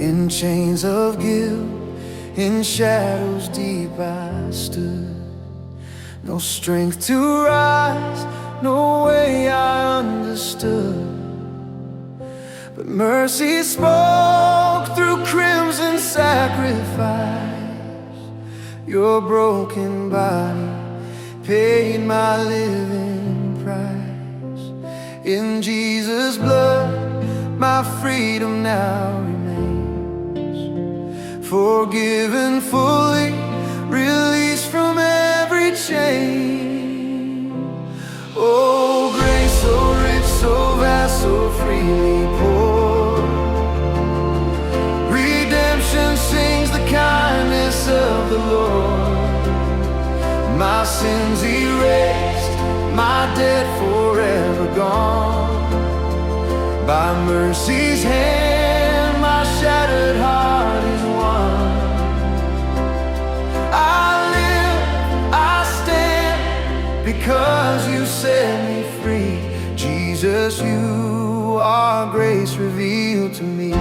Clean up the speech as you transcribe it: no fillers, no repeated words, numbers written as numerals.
In chains of guilt, in shadows deep I stood. No strength to rise, no way I understood. But mercy spoke through crimson sacrifice. Your broken body paid my living price. In Jesus' blood, my freedom now remains. Forgiven fully, released from every chain. Oh, grace so rich, so vast, so freely poured. Redemption sings the kindness of the Lord. My sins erased, my debt forever gone. By mercy's hand, my shattered heart is won. I live, I stand, because you set me free. Jesus, you are grace revealed to me.